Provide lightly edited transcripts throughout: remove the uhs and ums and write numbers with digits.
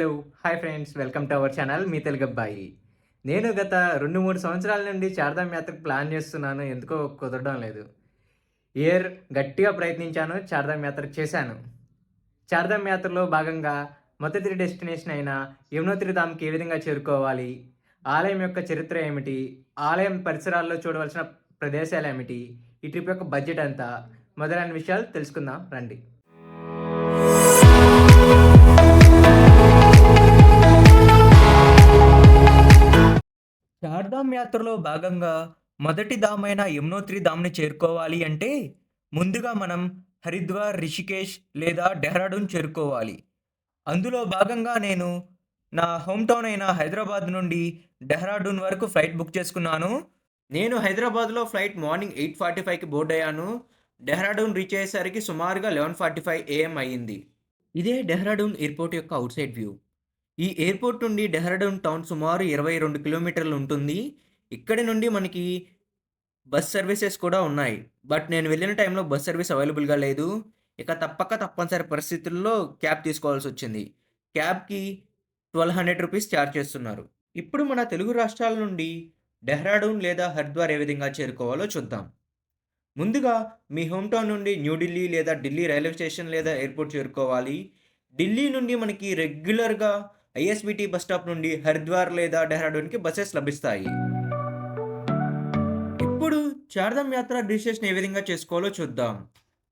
Hello! Hi friends. Welcome to our channel మీ తెలుగబ్బాయి. నేను గత 2, 3 సంవత్సరాల నుండి చార్ధామ్ యాత్రకు ప్లాన్ చేస్తున్నాను. ఎందుకో కుదరడం లేదు. ఇయర్ గట్టిగా ప్రయత్నించాను. చార్ధామ్ యాత్ర చేశాను. చార్ధామ్ యాత్రలో భాగంగా మొదటి డెస్టినేషన్ అయిన యమునోత్రి ధామ్‌కి ఏ విధంగా చేరుకోవాలి? ఆలయం యొక్క చరిత్ర ఏమిటి? ఆలయం పరిసరాల్లో చూడవలసిన ప్రదేశాలేమిటి? ఈ ట్రిప్ యొక్క బడ్జెట్ ఎంత? మొదలైన విషయాలు తెలుసుకుందాం రండి. చార్ధామ్ యాత్రలో భాగంగా మొదటి ధామైన యమునోత్రి ధామ్‌ని చేరుకోవాలి అంటే, ముందుగా మనం హరిద్వార్, రిషికేష్ లేదా డెహ్రాడూన్ చేరుకోవాలి. అందులో భాగంగా నేను నా హోమ్ టౌన్ అయిన హైదరాబాద్ నుండి డెహ్రాడూన్ వరకు ఫ్లైట్ బుక్ చేసుకున్నాను. నేను హైదరాబాద్‌లో ఫ్లైట్ మార్నింగ్ 8:45కి బోర్డ్ అయ్యాను. డెహ్రాడూన్ రీచ్ అయ్యేసరికి సుమారుగా 11:45 AM అయ్యింది. ఇదే డెహ్రాడూన్ ఎయిర్‌పోర్ట్ యొక్క ఔట్‌సైడ్ వ్యూ. ఈ ఎయిర్‌పోర్ట్ నుండి డెహ్రాడూన్ టౌన్ సుమారు 22 కిలోమీటర్లు ఉంటుంది. ఇక్కడి నుండి మనకి బస్ సర్వీసెస్ కూడా ఉన్నాయి. బట్ నేను వెళ్ళిన టైంలో బస్ సర్వీస్ అవైలబుల్‌గా లేదు. ఇక తప్పనిసరి పరిస్థితుల్లో క్యాబ్ తీసుకోవాల్సొచ్చింది. క్యాబ్‌కి రూ. 1200 చార్జ్ చేస్తున్నారు. ఇప్పుడు మన తెలుగు రాష్ట్రాల నుండి డెహ్రాడూన్ లేదా హరిద్వార్ ఏ విధంగా చేరుకోవాలో చూద్దాం. ముందుగా మీ హోమ్ టౌన్ నుండి న్యూఢిల్లీ లేదా ఢిల్లీ రైల్వే స్టేషన్ లేదా ఎయిర్‌పోర్ట్ చేరుకోవాలి. ఢిల్లీ నుండి మనకి రెగ్యులర్‌గా ఐఎస్‌బీటీ బస్ స్టాప్ నుండి హరిద్వార్ లేదా డెహ్రాడూన్‌కి బసెస్ లభిస్తాయి. ఇప్పుడు చార్ధామ్ యాత్ర రిజిస్ట్రేషన్ ఏ విధంగా చేసుకోవాలో చూద్దాం.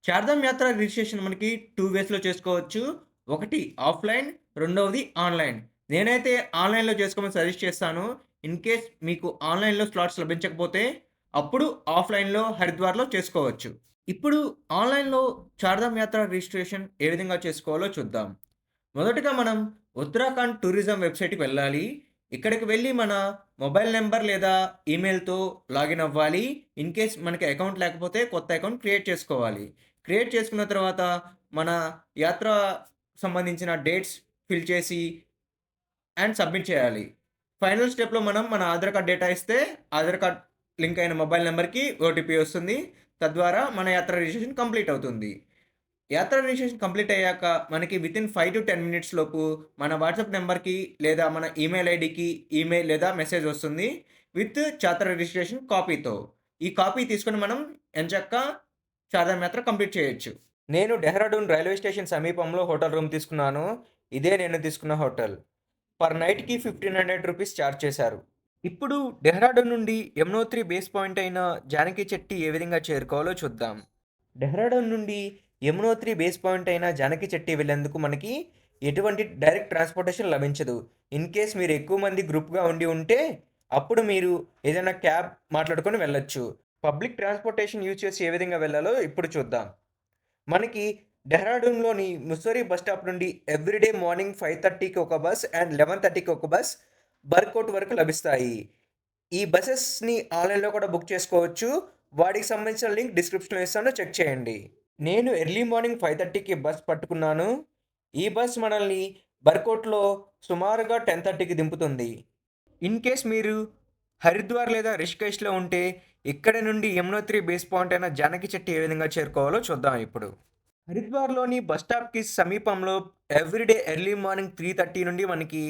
చార్ధామ్ యాత్ర రిజిస్ట్రేషన్ మనకి 2 వేస్‌లో చేసుకోవచ్చు. ఒకటి ఆఫ్‌లైన్, రెండవది ఆన్‌లైన్. నేనైతే ఆన్‌లైన్‌లో చేసుకోమని సజెస్ట్ చేస్తాను. ఇన్ కేస్ మీకు ఆన్‌లైన్‌లో స్లాట్స్ లభించకపోతే అప్పుడు ఆఫ్‌లైన్‌లో హరిద్వార్‌లో చేసుకోవచ్చు. ఇప్పుడు ఆన్‌లైన్‌లో చార్ధామ్ యాత్ర రిజిస్ట్రేషన్ ఏ విధంగా చేసుకోవాలో చూద్దాం. మొదటగా మనం ఉత్తరాఖండ్ టూరిజం వెబ్‌సైట్‌కి వెళ్ళాలి. ఇక్కడికి వెళ్లి మన మొబైల్ నంబర్ లేదా ఈమెయిల్‌తో లాగిన్ అవ్వాలి. ఇన్ కేస్ మనకి అకౌంట్ లేకపోతే కొత్త అకౌంట్ క్రియేట్ చేసుకోవాలి. క్రియేట్ చేసుకున్న తర్వాత మన యాత్ర సంబంధించిన డేట్స్ ఫిల్ చేసి సబ్మిట్ చేయాలి. ఫైనల్ స్టెప్‌లో మనం మన ఆధార్ కార్డ్ డేటా ఇస్తే ఆధార్ కార్డ్ లింక్ అయిన మొబైల్ నంబర్‌కి ఓటీపీ వస్తుంది. తద్వారా మన యాత్ర రిజిస్ట్రేషన్ కంప్లీట్ అవుతుంది. యాత్ర రిజిస్ట్రేషన్ కంప్లీట్ అయ్యాక మనకి వితిన్ 5-10 మినిట్స్ లోపు మన వాట్సాప్ నెంబర్‌కి లేదా మన ఈమెయిల్ ఐడీకి ఈమెయిల్ లేదా మెసేజ్ వస్తుంది. విత్ చాత్ర రిజిస్ట్రేషన్ కాపీతో. ఈ కాపీ తీసుకొని మనం ఎంచక్కా చార్ధామ్ యాత్ర కంప్లీట్ చేయొచ్చు. నేను డెహ్రాడూన్ రైల్వే స్టేషన్ సమీపంలో హోటల్ రూమ్ తీసుకున్నాను. ఇదే నేను తీసుకున్న హోటల్. పర్ నైట్‌కి రూ. 1500 చార్జ్ చేశారు. ఇప్పుడు డెహ్రాడూన్ నుండి యమునోత్రి బేస్ పాయింట్ అయిన జానకి చెట్టి ఏ విధంగా చేరుకోవాలో చూద్దాం. డెహ్రాడూన్ నుండి యమునోత్రి బేస్ పాయింట్ అయిన జానకి చెట్టి వెళ్ళేందుకు మనకి ఎటువంటి డైరెక్ట్ ట్రాన్స్‌పోర్టేషన్ లభించదు. ఇన్ కేస్ మీరు ఎక్కువ మంది గ్రూప్‌గా ఉంటే అప్పుడు మీరు ఏదైనా క్యాబ్ మాట్లాడుకొని వెళ్ళొచ్చు. పబ్లిక్ ట్రాన్స్‌పోర్టేషన్ యూజ్ చేసి ఏ విధంగా వెళ్ళాలో ఇప్పుడు చూద్దాం. మనకి డెహ్రాడూన్‌లోని ముస్సోరీ బస్ స్టాప్ నుండి ఎవ్రీడే మార్నింగ్ 5:30కి ఒక బస్ అండ్ 11:30కి ఒక బస్ బర్కోట్ వరకు లభిస్తాయి. ఈ బసెస్‌ని ఆన్‌లైన్‌లో కూడా బుక్ చేసుకోవచ్చు. వాటికి సంబంధించిన లింక్ డిస్క్రిప్షన్‌లో ఇస్తాను, చెక్ చేయండి. నేను ఎర్లీ మార్నింగ్ 5:30కి బస్ పట్టుకున్నాను. ఈ బస్ మనల్ని బర్కోట్‌లో సుమారుగా 10:30కి దింపుతుంది. ఇన్ కేస్ మీరు హరిద్వార్ లేదా రిషికేష్‌లో ఉంటే ఇక్కడి నుండి యమునోత్రి బేస్ పాయింట్ అయిన జానకి చెట్టి ఏ విధంగా చేరుకోవాలో చూద్దాం ఇప్పుడు. హరిద్వార్‌లోని బస్ స్టాప్‌కి సమీపంలో ఎవ్రీడే ఎర్లీ మార్నింగ్ 3:30 నుండి మనకి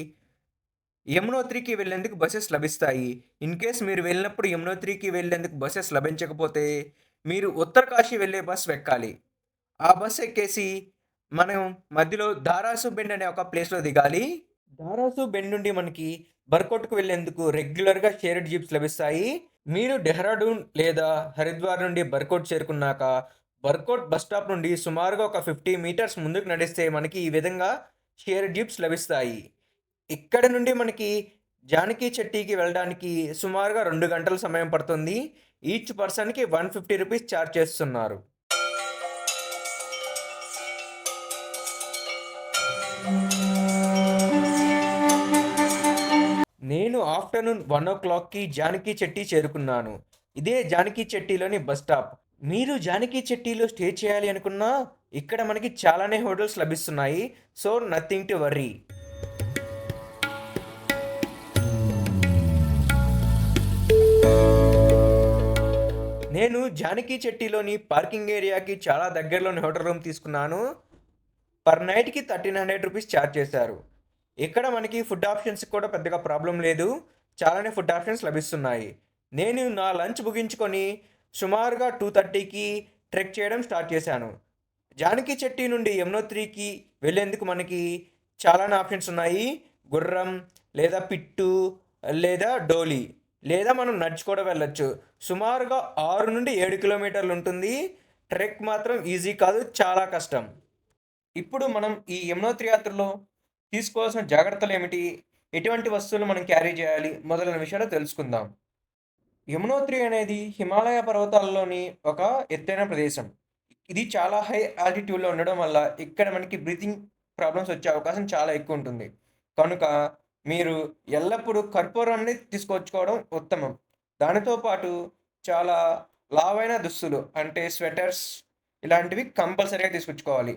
యమునోత్రికి వెళ్ళేందుకు బసెస్ లభిస్తాయి. ఇన్ కేస్ మీరు వెళ్ళినప్పుడు యమునోత్రికి వెళ్ళేందుకు బసెస్ లభించకపోతే మీరు ఉత్తరకాశీ వెళ్ళే బస్ ఎక్కాలి. ఆ బస్ ఎక్కేసి మనం మధ్యలో దారాసు బెండ్ అనే ఒక ప్లేస్‌లో దిగాలి. దారాసు బెండ్ నుండి మనకి బర్కోట్‌కు వెళ్ళేందుకు రెగ్యులర్‌గా షేర్డ్ జీప్స్ లభిస్తాయి. మీరు డెహ్రాడూన్ లేదా హరిద్వార్ నుండి బర్కోట్ చేరుకున్నాక బర్కోట్ బస్ స్టాప్ నుండి సుమారుగా ఒక 50 మీటర్స్ ముందుకు నడిస్తే మనకి ఈ విధంగా షేర్డ్ జీప్స్ లభిస్తాయి. ఇక్కడి నుండి మనకి జానకి చెట్టీకి వెళ్ళడానికి సుమారుగా 2 గంటల సమయం పడుతుంది. ఈచ్ పర్సన్‌కి రూ. 150 చార్జ్ చేస్తున్నారు. నేను ఆఫ్టర్‌నూన్ 1:00కి జానకి చెట్టి చేరుకున్నాను. ఇదే జానకి చెట్టీలోని బస్ స్టాప్. మీరు జానకి చెట్టీలో స్టే చేయాలి అనుకున్నా ఇక్కడ మనకి చాలానే హోటల్స్ లభిస్తున్నాయి. So, nothing to worry. నేను జానకి చెట్టీలోని పార్కింగ్ ఏరియాకి చాలా దగ్గరలోని హోటల్ రూమ్ తీసుకున్నాను. పర్ నైట్‌కి రూ. 1300 చార్జ్ చేశారు. ఇక్కడ మనకి ఫుడ్ ఆప్షన్స్ కూడా పెద్దగా ప్రాబ్లమ్ లేదు. చాలానే ఫుడ్ ఆప్షన్స్ లభిస్తున్నాయి. నేను నా లంచ్ ముగించుకొని సుమారుగా 2:30కి ట్రెక్ చేయడం స్టార్ట్ చేశాను. జానకి చెట్టి నుండి యమునోత్రికి వెళ్ళేందుకు మనకి చాలానే ఆప్షన్స్ ఉన్నాయి. గుర్రం లేదా పిట్టు లేదా డోలి లేదా మనం నడిచి కూడా వెళ్ళొచ్చు. సుమారుగా 6-7 కిలోమీటర్లు ఉంటుంది. ట్రెక్ మాత్రం ఈజీ కాదు, చాలా కష్టం. ఇప్పుడు మనం ఈ యమునోత్రి యాత్రలో తీసుకోవాల్సిన జాగ్రత్తలు ఏమిటి? ఎటువంటి వస్తువులు మనం క్యారీ చేయాలి? మొదలైన విషయాలు తెలుసుకుందాం. యమునోత్రి అనేది హిమాలయ పర్వతాల్లోని ఒక ఎత్తైన ప్రదేశం. ఇది చాలా హై ఆల్టిట్యూడ్‌లో ఉండడం వల్ల ఇక్కడ మనకి బ్రీతింగ్ ప్రాబ్లమ్స్ వచ్చే అవకాశం చాలా ఎక్కువ ఉంటుంది. కనుక మీరు ఎల్లప్పుడూ కర్పూరాన్ని తీసుకొచ్చుకోవడం ఉత్తమం. దానితో పాటు చాలా లావైన దుస్తులు అంటే స్వెటర్స్ ఇలాంటివి కంపల్సరీగా తీసుకొచ్చుకోవాలి.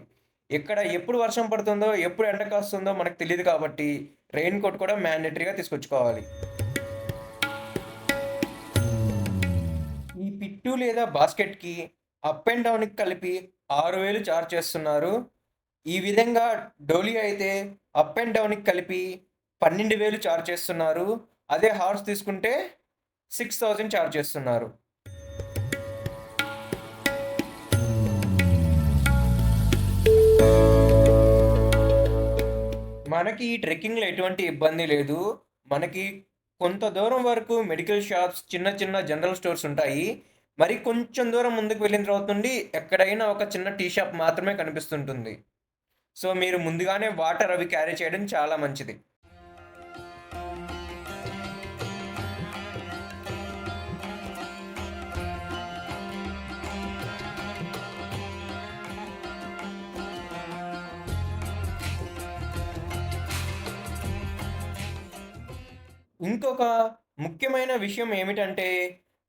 ఎక్కడ ఎప్పుడు వర్షం పడుతుందో, ఎప్పుడు ఎండ కాస్తుందో మనకు తెలీదు కాబట్టి రెయిన్ కోట్ కూడా మ్యాండేటరీగా తీసుకొచ్చుకోవాలి. ఈ పిట్టు లేదా బాస్కెట్‌కి అప్ అండ్ డౌన్‌కి కలిపి 6,000 చార్జ్ చేస్తున్నారు. ఈ విధంగా డోలీ అయితే అప్ అండ్ డౌన్‌కి కలిపి 12,000 చార్జ్ చేస్తున్నారు. అదే హార్స్ తీసుకుంటే 6,000 చార్జ్ చేస్తున్నారు. మనకి ఈ ట్రెక్కింగ్‌లో ఎటువంటి ఇబ్బంది లేదు. మనకి కొంత దూరం వరకు మెడికల్ షాప్స్, చిన్న చిన్న జనరల్ స్టోర్స్ ఉంటాయి. మరి కొంచెం దూరం ముందుకు వెళ్ళిన తర్వాత నుండి ఎక్కడైనా ఒక చిన్న టీ షాప్ మాత్రమే కనిపిస్తుంటుంది. సో, మీరు ముందుగానే వాటర్ అవి క్యారీ చేయడం చాలా మంచిది. ఇంకొక ముఖ్యమైన విషయం ఏమిటంటే,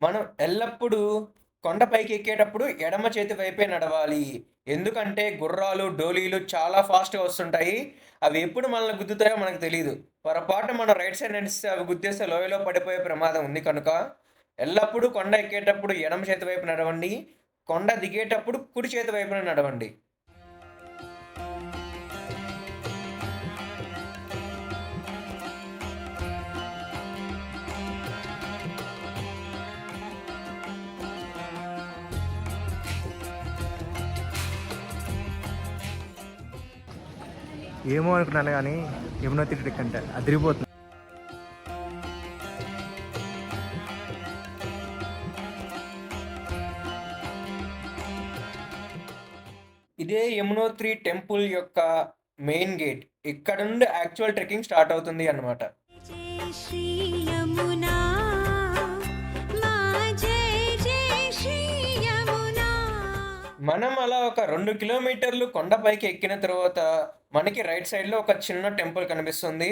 మనం ఎల్లప్పుడూ కొండపైకి ఎక్కేటప్పుడు ఎడమ చేతి వైపే నడవాలి. ఎందుకంటే గుర్రాలు, డోలీలు చాలా ఫాస్ట్‌గా వస్తుంటాయి. అవి ఎప్పుడు మనల్ని గుద్దుతాయో మనకు తెలీదు. పొరపాటున మనం రైట్ సైడ్ నడిస్తే అవి గుద్దేస్తే లోయలో పడిపోయే ప్రమాదం ఉంది కనుక, ఎల్లప్పుడూ కొండ ఎక్కేటప్పుడు ఎడమ చేతి వైపు నడవండి. కొండ దిగేటప్పుడు కుడి చేతి వైపున నడవండి. ఏమో అనుకున్నాను కానీ యమునోత్రి ట్రెక్ అంటే అదిరిపోతుంది. ఇదే యమునోత్రి టెంపుల్ యొక్క మెయిన్ గేట్. ఇక్కడ నుండి యాక్చువల్ ట్రెక్కింగ్ స్టార్ట్ అవుతుంది అన్నమాట. जय श्री यमुना मा जय श्री यमुना మనం అలా ఒక 2 కిలోమీటర్లు కొండపైకి ఎక్కిన తర్వాత మనకి రైట్ సైడ్‌లో ఒక చిన్న టెంపుల్ కనిపిస్తుంది.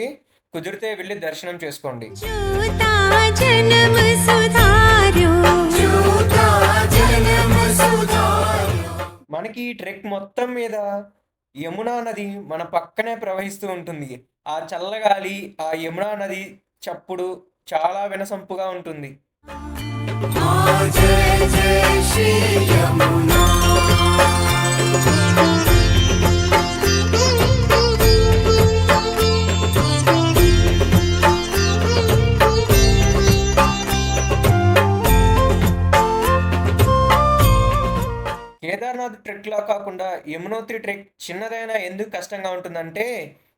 కుదిరితే వెళ్లి దర్శనం చేసుకోండి. जूता जन्म सुधार्यो जूता जन्म सुधार्यो మనకి ఈ ట్రెక్ మొత్తం మీద యమునా నది మన పక్కనే ప్రవహిస్తూ ఉంటుంది. ఆ చల్లగాలి, ఆ యమునా నది చప్పుడు చాలా వినసొంపుగా ఉంటుంది. जय जय श्री यमुना కేదార్నాథ్ ట్రెక్‌లా కాకుండా యమునోత్రి ట్రెక్ చిన్నదైనా ఎందుకు కష్టంగా ఉంటుందంటే,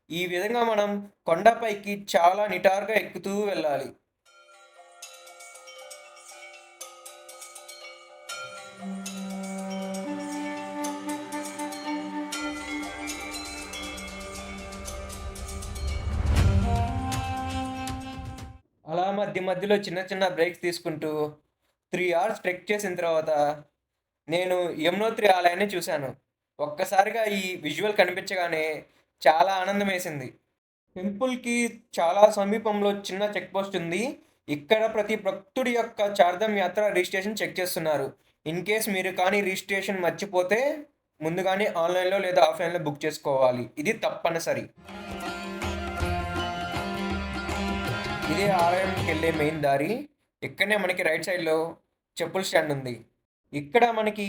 ఈ విధంగా మనం కొండపైకి చాలా నిటారుగా ఎక్కుతూ వెళ్ళాలి. అలా మధ్య మధ్యలో చిన్న చిన్న బ్రేక్స్ తీసుకుంటూ 3 అవర్స్ ట్రెక్ చేసిన తర్వాత నేను యమునోత్రి ఆలయాన్ని చూశాను. ఒక్కసారిగా ఈ విజువల్ కనిపించగానే చాలా ఆనందమేసింది. టెంపుల్‌కి చాలా సమీపంలో చిన్న చెక్ పోస్ట్ ఉంది. ఇక్కడ ప్రతి భక్తుడి యొక్క చార్ధామ్ యాత్ర రిజిస్ట్రేషన్ చెక్ చేస్తున్నారు. ఇన్ కేస్ మీరు కానీ రిజిస్ట్రేషన్ మర్చిపోతే ముందుగానే ఆన్‌లైన్‌లో లేదా ఆఫ్‌లైన్‌లో బుక్ చేసుకోవాలి. ఇది తప్పనిసరి. ఇదే ఆలయంకెళ్ళే మెయిన్ దారి. ఇక్కడనే మనకి రైట్ సైడ్‌లో చెప్పుల స్టాండ్ ఉంది. ఇక్కడ మనకి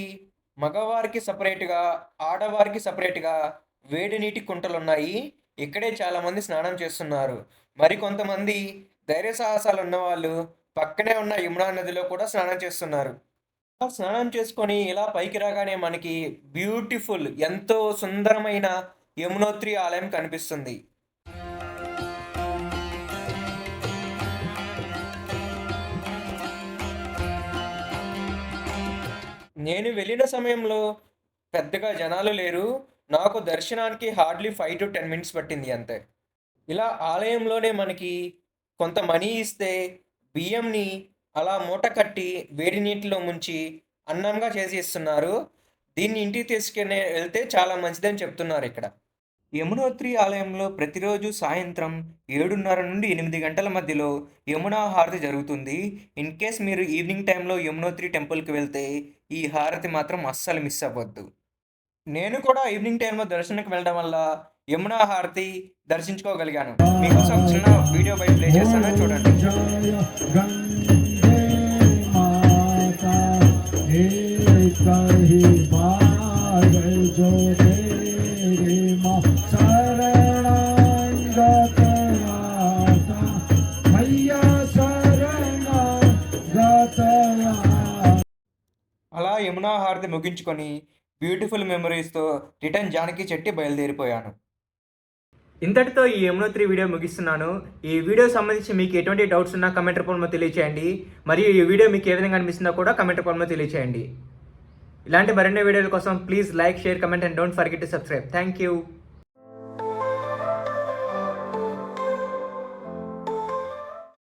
మగవారికి సెపరేట్‌గా, ఆడవారికి సెపరేట్‌గా వేడి నీటి కుంటలున్నాయి. ఇక్కడే చాలామంది స్నానం చేస్తున్నారు. మరికొంతమంది ధైర్య సాహసాలు ఉన్నవాళ్ళు పక్కనే ఉన్న యమునా నదిలో కూడా స్నానం చేస్తున్నారు. స్నానం చేసుకొని ఇలా పైకి రాగానే మనకి బ్యూటిఫుల్ ఎంతో సుందరమైన యమునోత్రి ఆలయం కనిపిస్తుంది. నేను వెళ్ళిన సమయంలో పెద్దగా జనాలు లేరు. నాకు దర్శనానికి హార్డ్లీ 5 to 10 మినిట్స్ పట్టింది అంతే. ఇలా ఆలయంలోనే మనకి కొంత మనీ ఇస్తే బియ్యంని అలా మూట కట్టి వేడి నీటిలో ముంచి అన్నంగా చేసి ఇస్తున్నారు. దీన్ని ఇంటికి తీసుకుని వెళ్తే చాలా మంచిదని చెప్తున్నారు ఇక్కడ. యమునోత్రి ఆలయంలో ప్రతిరోజు సాయంత్రం 7:30 నుండి 8 గంటల మధ్యలో యమునా హారతి జరుగుతుంది. ఇన్ కేస్ మీరు ఈవినింగ్ టైంలో యమునోత్రి టెంపుల్కి వెళ్తే ఈ హారతి మాత్రం అస్సలు మిస్ అవ్వద్దు. నేను కూడా ఈవినింగ్ టైంలో దర్శనకు వెళ్ళడం వల్ల యమునా హారతి దర్శించుకోగలిగాను. మీకోసం ఒక చిన్న వీడియో బయట ప్లే చేస్తాను, చూడండి. అలా యమునా హారతి ముగించుకొని బ్యూటిఫుల్ మెమరీస్తో రిటర్న్ జానకి చెట్టి బయలుదేరిపోయాను. ఇంతటితో ఈ యమునోత్రి వీడియో ముగిస్తున్నాను. ఈ వీడియో సంబంధించి మీకు ఎటువంటి డౌట్స్ ఉన్నా కమెంట్ రూపంలో తెలియచేయండి. మరియు ఈ వీడియో మీకు ఏ విధంగా అనిపిస్తుందో కూడా కమెంట్ రూపంలో తెలియచేయండి. ఇలాంటి మరిన్ని వీడియోల కోసం please like, share, comment and don't forget to subscribe. Thank you.